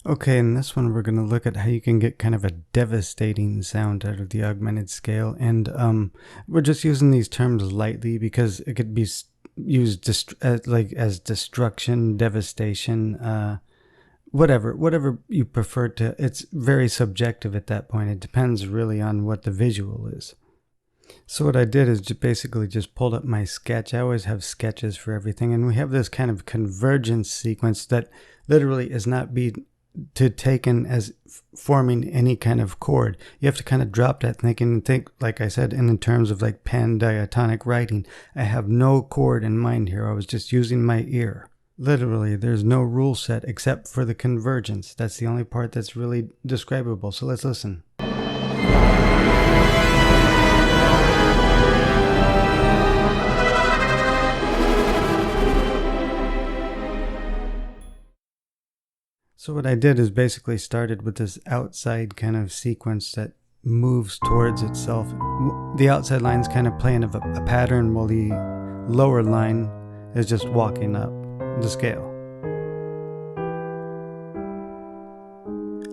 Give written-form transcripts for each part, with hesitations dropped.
Okay, in this one we're going to look at how you can get kind of a devastating sound out of the augmented scale, and we're just using these terms lightly because it could be used as destruction, devastation, whatever you prefer to. It's very subjective at that point. It depends really on what the visual is. So what I did is basically just pulled up my sketch. I always have sketches for everything, and we have this kind of convergence sequence that literally is not taken as forming any kind of chord. You have to kind of drop that thinking and think, like I said, in terms of like pan-diatonic writing. I have no chord in mind here. I was just using my ear. Literally, there's no rule set except for the convergence. That's the only part that's really describable. So let's listen. So what I did is basically started with this outside kind of sequence that moves towards itself. The outside line's kind of playing a pattern, while the lower line is just walking up the scale.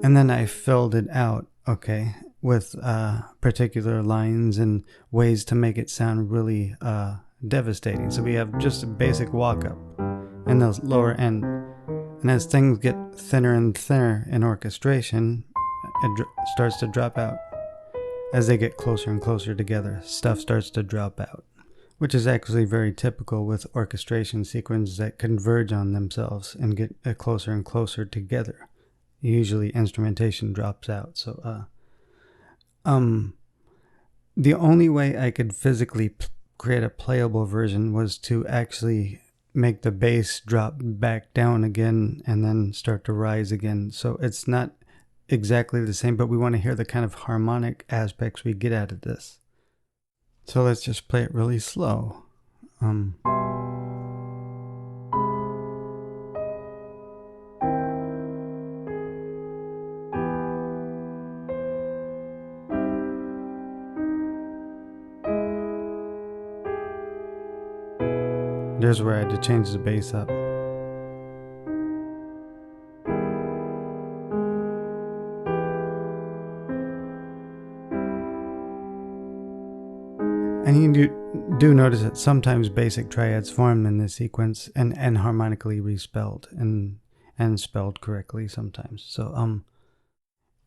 And then I filled it out, okay, with particular lines and ways to make it sound really devastating. So we have just a basic walk up in the lower end. And as things get thinner and thinner in orchestration, it starts to drop out. As they get closer and closer together, stuff starts to drop out, which is actually very typical with orchestration sequences that converge on themselves and get closer and closer together. Usually instrumentation drops out. So the only way I could physically create a playable version was to actually make the bass drop back down again and then start to rise again. So it's not exactly the same, but we want to hear the kind of harmonic aspects we get out of this. So let's just play it really slow. There's where I had to change the bass up. And you do notice that sometimes basic triads form in this sequence and harmonically respelled and spelled correctly sometimes. So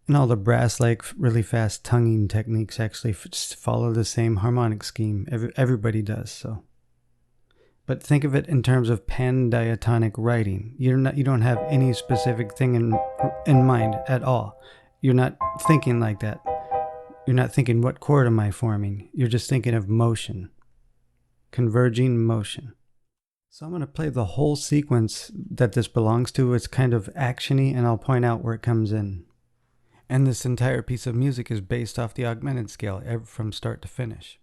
and all the brass-like really fast tonguing techniques actually follow the same harmonic scheme. Everybody does so. But think of it in terms of pan-diatonic writing. You don't have any specific thing in mind at all. You're not thinking like that. You're not thinking, what chord am I forming? You're just thinking of motion. Converging motion. So I'm going to play the whole sequence that this belongs to. It's kind of action-y, and I'll point out where it comes in. And this entire piece of music is based off the augmented scale, from start to finish.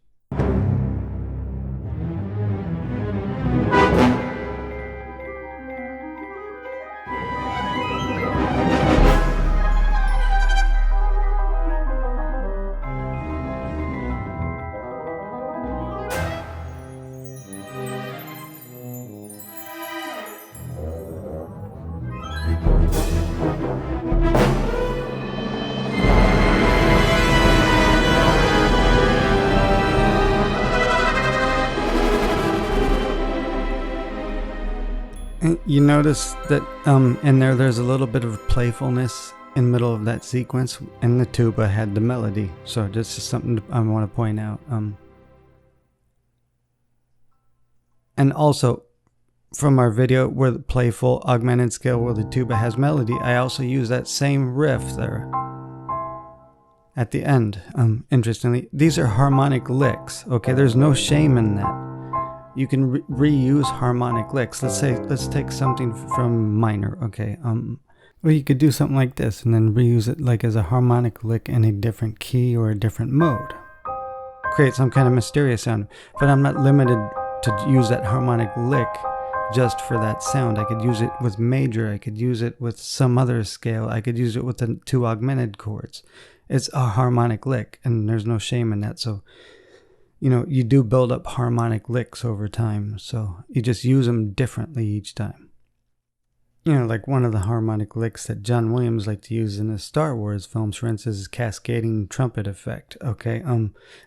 You notice that in there's a little bit of playfulness in the middle of that sequence, and the tuba had the melody. So this is something I want to point out. And also, from our video where the playful augmented scale where the tuba has melody, I also use that same riff there at the end. Interestingly, these are harmonic licks. Okay, there's no shame in that. You can reuse harmonic licks. Let's take something from minor. Okay, well, you could do something like this and then reuse it like as a harmonic lick in a different key or a different mode. Create some kind of mysterious sound. But I'm not limited to use that harmonic lick just for that sound. I could use it with major. I could use it with some other scale. I could use it with the 2 augmented chords. It's a harmonic lick, and there's no shame in that. So you do build up harmonic licks over time, so you just use them differently each time. Like one of the harmonic licks that John Williams liked to use in his Star Wars films, for instance, is cascading trumpet effect. Okay,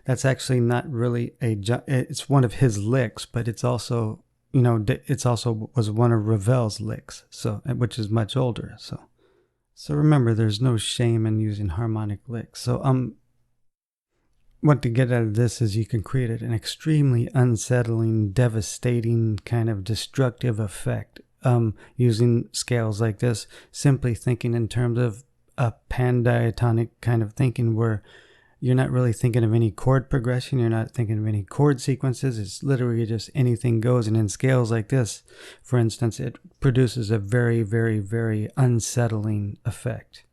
that's actually not really it's one of his licks, but it's also, it's also was one of Ravel's licks, so which is much older. So remember, there's no shame in using harmonic licks. So what to get out of this is you can create an extremely unsettling, devastating, kind of destructive effect using scales like this, simply thinking in terms of a pandiatonic kind of thinking where you're not really thinking of any chord progression, you're not thinking of any chord sequences, it's literally just anything goes. And in scales like this, for instance, it produces a very, very, very unsettling effect.